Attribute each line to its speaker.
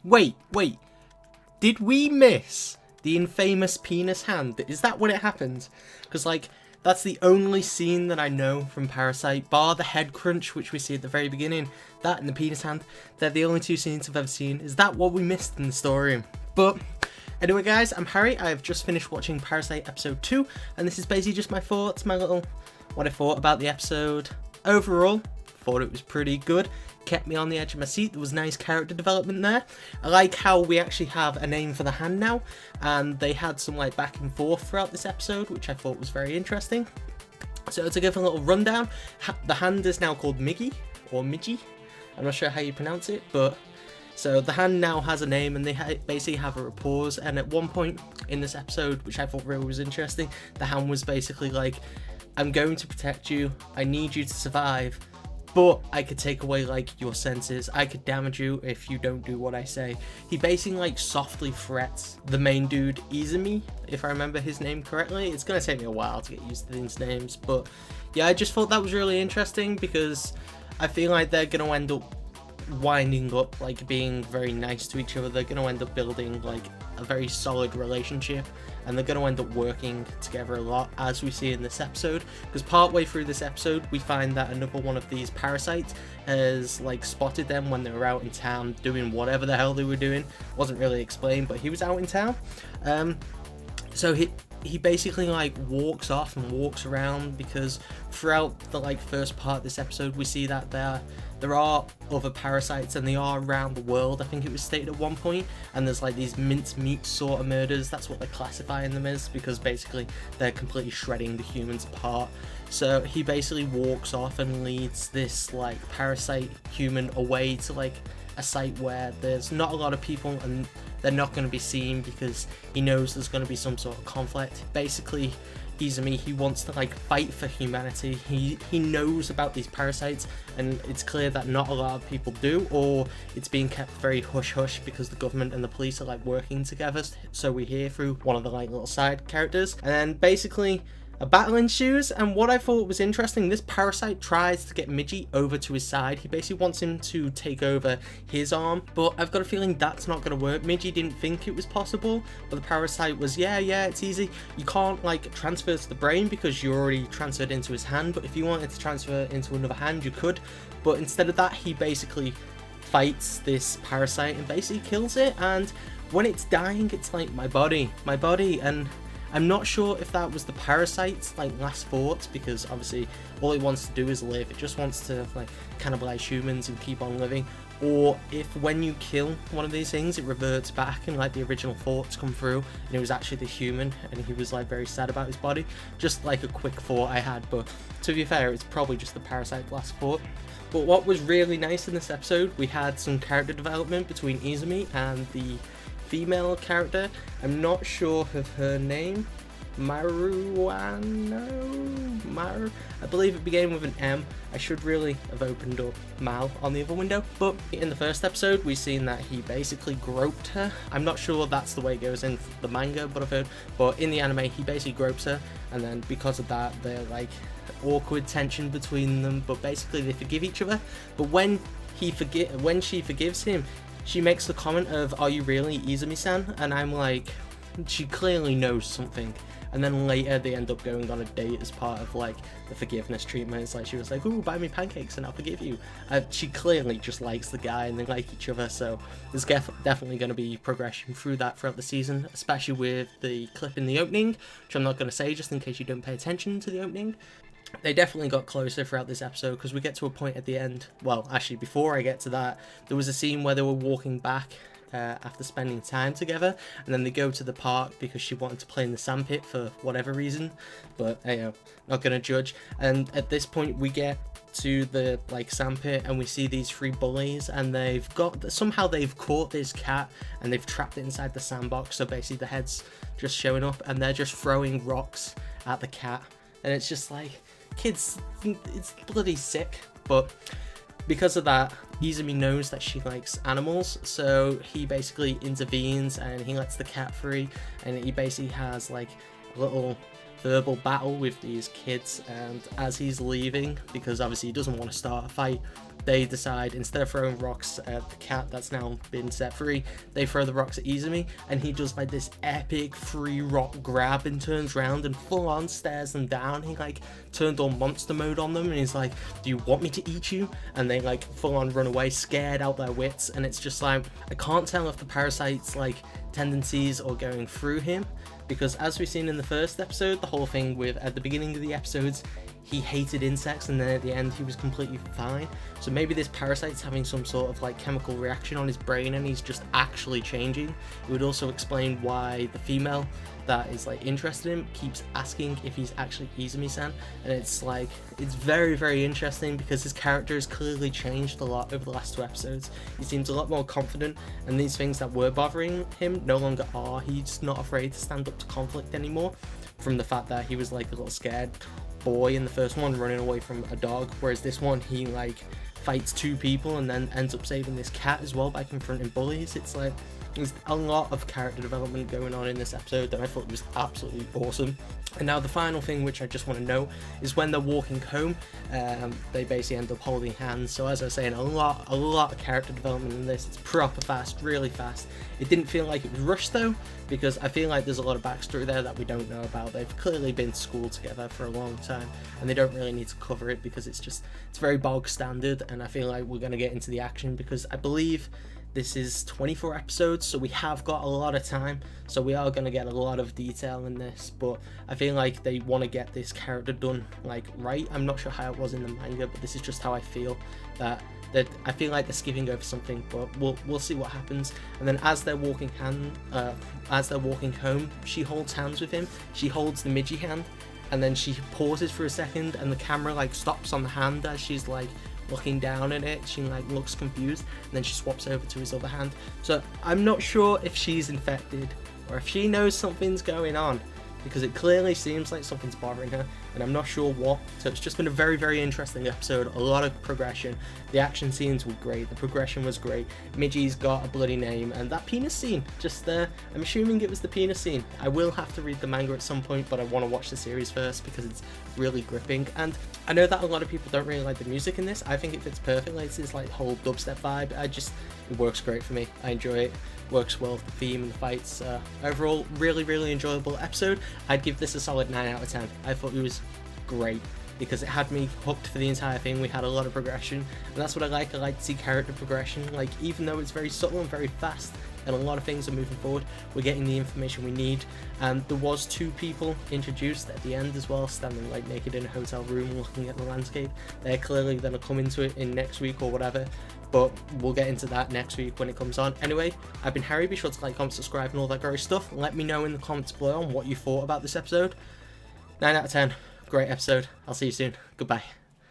Speaker 1: Wait. Did we miss the infamous penis hand? Is that when it happened? Because, like, that's the only scene that I know from Parasyte, bar the head crunch, which we see at the very beginning. That and the penis hand, they're the only two scenes I've ever seen. Is that what we missed in the story? But anyway, guys, I'm Harry. I've just finished watching Parasyte episode 2, and this is basically just my thoughts, what I thought about the episode. Overall, thought it was pretty good. Kept me on the edge of my seat. There was nice character development there. I like how we actually have a name for the hand now, and they had some like back and forth throughout this episode, which I thought was very interesting. So to give a little rundown, the hand is now called Migi, or Migi. I'm not sure how you pronounce it, but so the hand now has a name, and they basically have a rapport. And at one point in this episode, which I thought really was interesting, the hand was basically like, I'm going to protect you, I need you to survive, but I could take away like your senses, I could damage you if you don't do what I say. He basically like softly threats the main dude, Izumi, if I remember his name correctly. It's gonna take me a while to get used to these names, but yeah, I just thought that was really interesting because I feel like they're gonna end up winding up like being very nice to each other. They're gonna end up building like a very solid relationship, and they're going to end up working together a lot, as we see in this episode, because partway through this episode we find that another one of these parasites has like spotted them when they were out in town doing whatever the hell they were doing. Wasn't really explained, but he was out in town. So he basically like walks off and walks around, because throughout the like first part of this episode we see that there are other parasites, and they are around the world. I think it was stated at one point, and there's like these mincemeat sort of murders. That's what they're classifying them as, because basically they're completely shredding the humans apart. So he basically walks off and leads this like parasite human away to like a site where there's not a lot of people, and they're not going to be seen because he knows there's going to be some sort of conflict. Basically, Izumi, he wants to like fight for humanity. He knows about these parasites, and it's clear that not a lot of people do, or it's being kept very hush hush because the government and the police are like working together. So we hear through one of the like little side characters, and then basically a battle ensues. And what I thought was interesting, this parasite tries to get Migi over to his side. He basically wants him to take over his arm, but I've got a feeling that's not going to work. Migi didn't think it was possible, but the parasite was, yeah, it's easy. You can't like transfer to the brain because you're already transferred into his hand, but if you wanted to transfer into another hand, you could. But instead of that, he basically fights this parasite and basically kills it. And when it's dying, it's like, my body, and I'm not sure if that was the parasite's like last thoughts, because obviously all it wants to do is live. It just wants to like cannibalize humans and keep on living, or if when you kill one of these things it reverts back and like the original thoughts come through and it was actually the human and he was like very sad about his body. Just like a quick thought I had, but to be fair, it's probably just the parasite's last thought. But what was really nice in this episode, we had some character development between Izumi and the female character. I'm not sure of her name. Maru, I believe it began with an M. I should really have opened up Mal on the other window, but in the first episode we've seen that he basically groped her. I'm not sure that's the way it goes in the manga, but I've heard, but in the anime he basically gropes her, and then because of that they're like awkward tension between them, but basically they forgive each other. But when she forgives him, she makes the comment of, "Are you really Izumi-san?" And I'm like, she clearly knows something. And then later they end up going on a date as part of like the forgiveness treatment. It's like she was like, "Ooh, buy me pancakes and I'll forgive you." She clearly just likes the guy and they like each other. So there's definitely going to be progression through that throughout the season, especially with the clip in the opening, which I'm not going to say just in case you don't pay attention to the opening. They definitely got closer throughout this episode, because we get to a point at the end, well actually before I get to that, there was a scene where they were walking back after spending time together, and then they go to the park because she wanted to play in the sandpit for whatever reason, but you know, not gonna judge. And at this point we get to the like sandpit and we see these three bullies, and they've caught this cat and they've trapped it inside the sandbox. So basically the head's just showing up and they're just throwing rocks at the cat, and it's just like, kids, it's bloody sick. But because of that, Izumi knows that she likes animals, so he basically intervenes and he lets the cat free, and he basically has like a little verbal battle with these kids. And as he's leaving, because obviously he doesn't want to start a fight, they decide, instead of throwing rocks at the cat that's now been set free, they throw the rocks at Izumi, and he does like this epic free rock grab and turns around and full on stares them down. He like turned on monster mode on them, and he's like, do you want me to eat you? And they like full on run away, scared out their wits. And it's just like, I can't tell if the Parasyte's like tendencies are going through him, because as we've seen in the first episode, the whole thing with at the beginning of the episodes, he hated insects, and then at the end he was completely fine. So maybe this Parasyte's having some sort of like chemical reaction on his brain and he's just actually changing. It would also explain why the female that is like interested in him keeps asking if he's actually Izumi-san, and it's like, it's very, very interesting because his character has clearly changed a lot over the last 2 episodes. He seems a lot more confident, and these things that were bothering him no longer are. He's not afraid to stand up to conflict anymore, from the fact that he was like a little scared boy in the first one running away from a dog, whereas this one he like fights 2 people and then ends up saving this cat as well by confronting bullies. It's like, there's a lot of character development going on in this episode that I thought was absolutely awesome. And now the final thing which I just want to know is when they're walking home, they basically end up holding hands. So as I was saying, a lot of character development in this. It's proper fast, really fast. It didn't feel like it was rushed though, because I feel like there's a lot of backstory there that we don't know about. They've clearly been to school together for a long time, and they don't really need to cover it because it's very bog standard. And I feel like we're going to get into the action, because I believe this is 24 episodes, so we have got a lot of time, so we are going to get a lot of detail in this, but I feel like they want to get this character done like right. I'm not sure how it was in the manga, but this is just how I feel, that I feel like they're skipping over something, but we'll see what happens. And then as they're walking home, she holds hands with him. She holds the Migi hand, and then she pauses for a second, and the camera like stops on the hand as she's like looking down at it. She like looks confused, and then she swaps over to his other hand. So I'm not sure if she's infected or if she knows something's going on, because it clearly seems like something's bothering her, and I'm not sure what. So it's just been a very, very interesting episode. A lot of progression. The action scenes were great. The progression was great. Migi's got a bloody name, and that penis scene just there, I'm assuming it was the penis scene. I will have to read the manga at some point, but I want to watch the series first because it's really gripping. And I know that a lot of people don't really like the music in this. I think it fits perfectly. It's this like whole dubstep vibe. It works great for me. I enjoy it. Works well with the theme and the fights. Overall, really, really enjoyable episode. I'd give this a solid 9 out of 10. I thought it was great because it had me hooked for the entire thing. We had a lot of progression, and that's what I like. I like to see character progression. Like, even though it's very subtle and very fast, and a lot of things are moving forward, we're getting the information we need. And there was 2 people introduced at the end as well, standing like naked in a hotel room looking at the landscape. They're clearly going to come into it in next week or whatever, but we'll get into that next week when it comes on. Anyway, I've been Harry. Be sure to like, comment, subscribe, and all that great stuff. Let me know in the comments below on what you thought about this episode. 9 out of 10. Great episode. I'll see you soon. Goodbye.